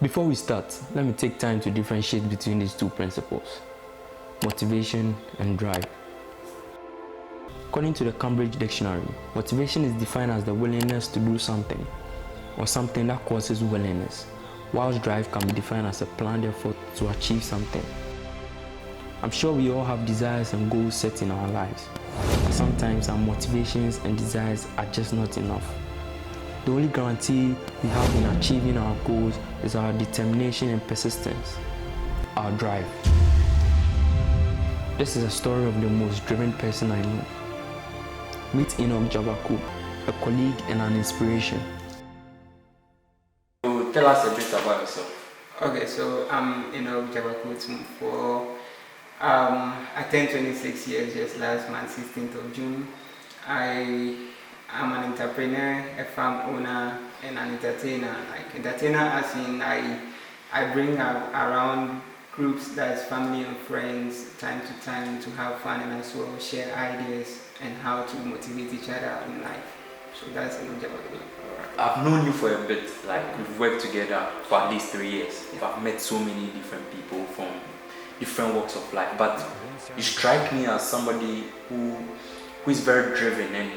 Before we start, let me take time to differentiate between these two principles: motivation and drive. According to the Cambridge Dictionary, motivation is defined as the willingness to do something or something that causes willingness, whilst drive can be defined as a planned effort to achieve something. I'm sure we all have desires and goals set in our lives, but sometimes our motivations and desires are just not enough. The only guarantee we have in achieving our goals is our determination and persistence, our drive. This is a story of the most driven person I know. Meet Enoch Jabaku, a colleague and an inspiration. So tell us a bit about yourself. Okay, so I'm Enoch Jabaku I turned 26 years just last month, 16th of June. I'm an entrepreneur, a farm owner, and an entertainer. Like entertainer as in I bring around groups that's family and friends time to time to have fun and as well share ideas and how to motivate each other in life. So that's Enoch Jabaku. I've known you for a bit, like we've worked together for at least 3 years. I've met so many different people from different walks of life, but you strike me as somebody who is very driven and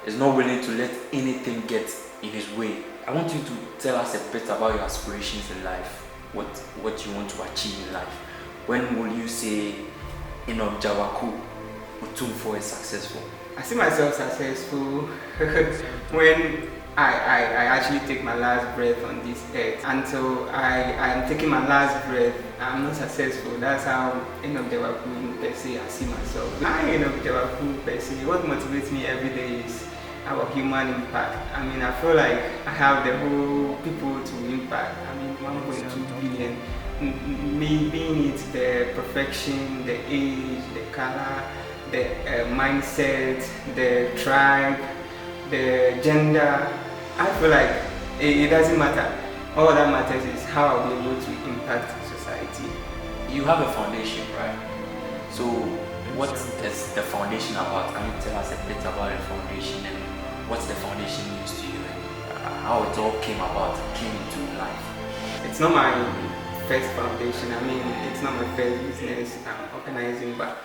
is not willing to let anything get in his way. I want you to tell us a bit about your aspirations in life, what you want to achieve in life. When will you say Enoch Jabaku Mutumfo is successful? I see myself successful when I actually take my last breath on this earth. Until I am taking my last breath, I'm not successful. That's how Enoch Jabaku per se I see myself. Enoch Jabaku per se, what motivates me every day is our human impact. I mean, I feel like I have the whole people to impact. I mean, 1.2 billion. Me being it the perfection, the age, the color, the mindset, the tribe, the gender. I feel like it doesn't matter. All that matters is how I'll be able to impact society. You have a foundation, right? So what is the foundation about? Can you tell us a bit about the foundation and what the foundation means to you and how it all came into life? It's not my first foundation. I mean, it's not my first business I'm organizing, but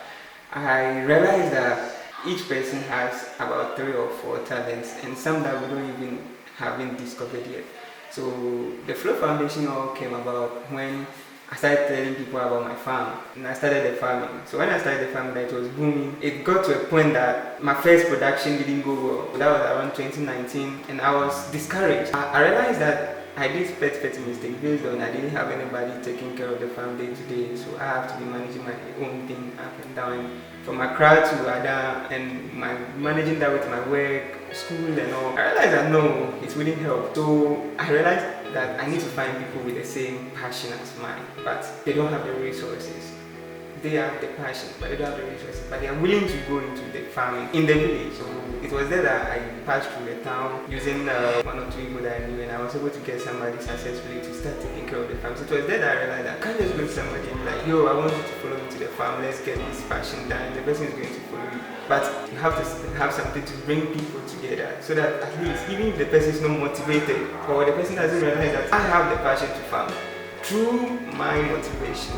I realized that each person has about 3 or 4 talents and some that we haven't discovered yet. So the Flow Foundation all came about when I started telling people about my farm and I started the farming. So when I started the farming, it was booming. It got to a point that my first production didn't go well. That was around 2019 and I was discouraged. I realized that I did petty mistake based on I didn't have anybody taking care of the farm day to day, so I have to be managing my own thing up and down from Accra to Ada and managing that with my work, school and all. I realized that no, it wouldn't help. So I realized that I need to find people with the same passion as mine, but they don't have the resources. They have the passion, but they don't have the resources. But they are willing to go into the farming in the village. So it was there that I passed through the town using 1 or 2 people that I knew, and I was able to get somebody successfully to start taking care of the farm. So it was there that I realized that I can't just go to somebody and be like, yo, I want you to follow me to the farm, let's get this passion done. The person is going to follow you. But you have to have something to bring people together so that at least, even if the person is not motivated or the person doesn't realize that I have the passion to farm, through my motivation,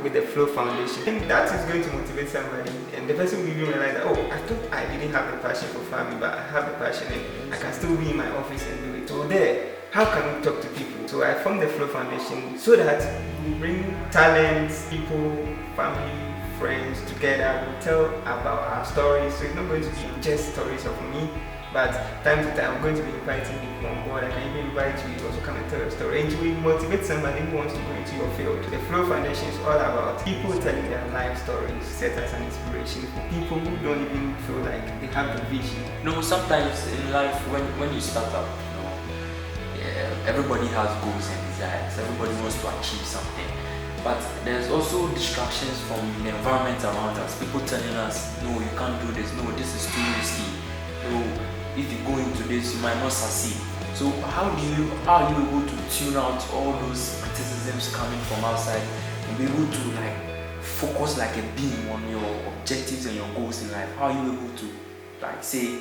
with the Flow Foundation, and that is going to motivate somebody, and the person will even realize that, oh, I thought I didn't have the passion for farming, but I have the passion and I can still be in my office and do it. So there, how can we talk to people? So I formed the Flow Foundation so that we bring talents, people, family, friends together. We tell about our stories, so it's not going to be just stories of me, but time to time I'm going to be inviting people on board. I can even invite you to also come and tell your story and to motivate somebody who wants to go into your field. The Flow Foundation is all about people telling their life stories, set as an inspiration for people who don't even feel like they have the vision. No, sometimes in life when you start up, everybody has goals and desires. Everybody wants to achieve something. But there's also distractions from the environment around us. People telling us, no, you can't do this, no, this is too risky. No, if you go into this, you might not succeed. So how are you able to tune out all those criticisms coming from outside and be able to focus like a beam on your objectives and your goals in life? How are you able to say,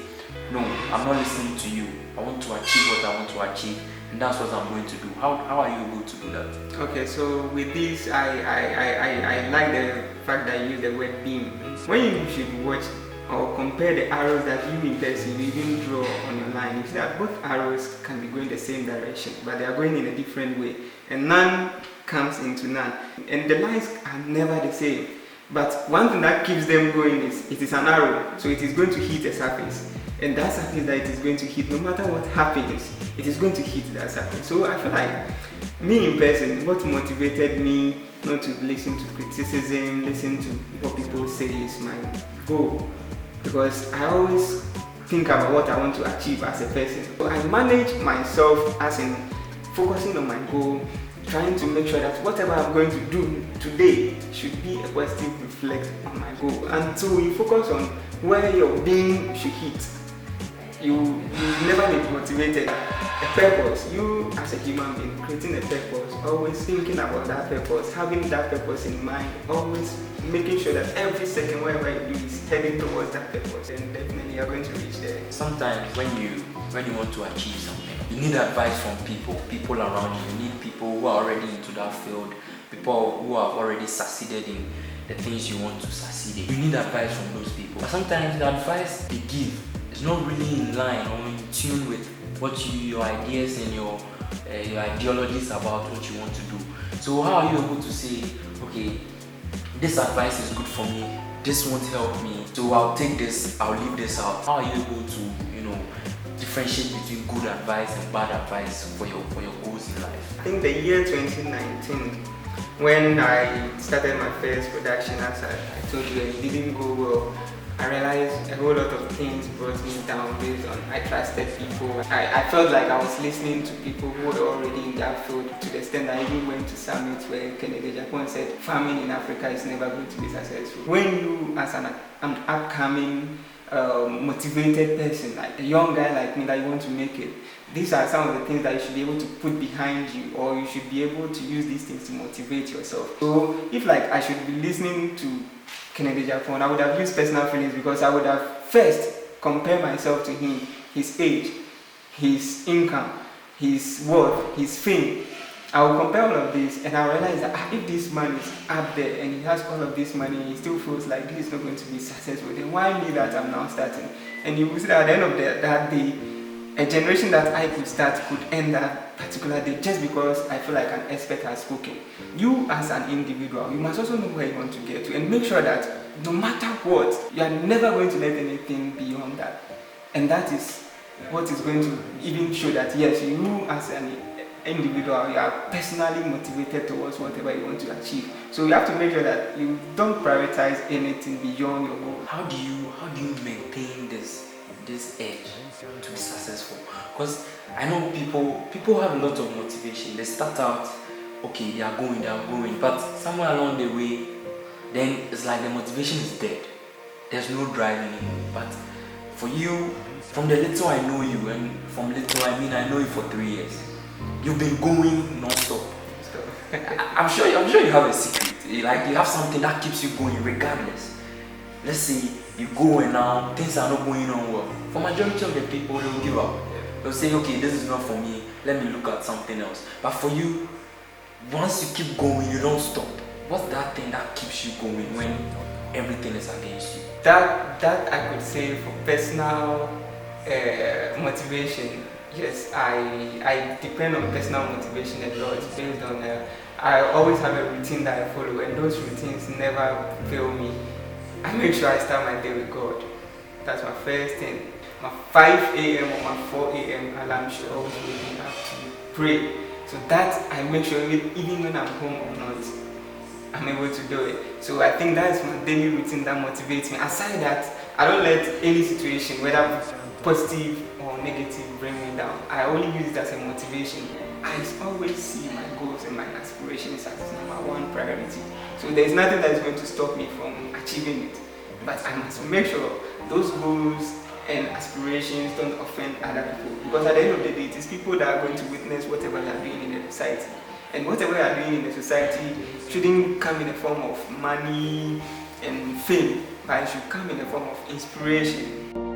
no, I'm not listening to you. I want to achieve what I want to achieve, and that's what I'm going to do. How are you able to do that? Okay, so with this, I like the fact that you use the word beam. When you should watch or compare the arrows that you in person you even draw on your line, you see that both arrows can be going the same direction, but they are going in a different way, and none comes into none, and the lines are never the same. But one thing that keeps them going is it is an arrow, so it is going to hit a surface, and that surface that it is going to hit, no matter what happens, it is going to hit that surface. So I feel like me in person, what motivated me not to listen to criticism, listen to what people say is my goal, because I always think about what I want to achieve as a person. So I manage myself as in focusing on my goal, trying to make sure that whatever I'm going to do today should be a positive reflect on my goal. And so you focus on where your being should hit. You never be motivated. A purpose, you as a human being creating a purpose, always thinking about that purpose, having that purpose in mind, always making sure that every second whatever you do is heading towards that purpose, and definitely you're going to reach there. Sometimes when you want to achieve something, you need advice from people around you. You need people who are already into that field, people who have already succeeded in the things you want to succeed in. You need advice from those people. But sometimes the advice they give is not really in line or in tune with what your ideas and your ideologies about what you want to do. So how are you able to say, okay, this advice is good for me, this won't help me, so I'll take this, I'll leave this out? How are you able to, differentiate between good advice and bad advice for your goals in life? I think the year 2019, when I started my first production, as I told you, it didn't go well. I realized a whole lot of things brought me down based on I trusted people. I felt like I was listening to people who were already in that field, to the extent that I even went to summits where Kennedy Japan said farming in Africa is never going to be successful. When you, as an upcoming motivated person, like a young guy like me, that you want to make it, these are some of the things that you should be able to put behind you, or you should be able to use these things to motivate yourself. So if like I should be listening to Kennedy Japan, I would have used personal feelings, because I would have first compared myself to him, his age, his income, his worth, his fame. I will compare all of this, and I realize that if this man is up there and he has all of this money, he still feels like this is not going to be successful, then why me that I'm now starting? And you will see that at the end of that day, a generation that I could start could end that particular day, just because I feel like an expert has spoken. You as an individual, you must also know where you want to get to, and make sure that no matter what, you are never going to let anything beyond that. And that is what is going to even show that yes, you as an individual, you are personally motivated towards whatever you want to achieve. So you have to make sure that you don't prioritize anything beyond your goal. How do you maintain this edge to be successful? Because I know people have a lot of motivation. They start out, okay, they are going, but somewhere along the way, then it's like the motivation is dead. There's no drive anymore. But for you, from the little I know you, and from little I mean I know you for 3 years, you've been going non-stop. I'm sure you have a secret. Like you have something that keeps you going regardless. Let's say you go and now things are not going on well. For majority of the people, they will give up. They'll say, okay, this is not for me, let me look at something else. But for you, once you keep going, you don't stop. What's that thing that keeps you going when everything is against you? That I could say for personal motivation. Yes, I depend on personal motivation a lot, based on I always have a routine that I follow, and those routines never fail me. I make sure I start my day with God. That's my first thing. My 5 a.m. or my 4 a.m. alarm should always wake me up to pray. So that I make sure even when I'm home or not, I'm able to do it. So I think that's my daily routine that motivates me. Aside that, I don't let any situation, whether positive or negative, bring me down. I only use it as a motivation. I always see my goals and my aspirations as #1 priority. So there's nothing that is going to stop me from achieving it. But I must make sure those goals and aspirations don't offend other people. Because at the end of the day, it is people that are going to witness whatever you are doing in the society. And whatever you are doing in the society shouldn't come in the form of money and fame, but it should come in the form of inspiration.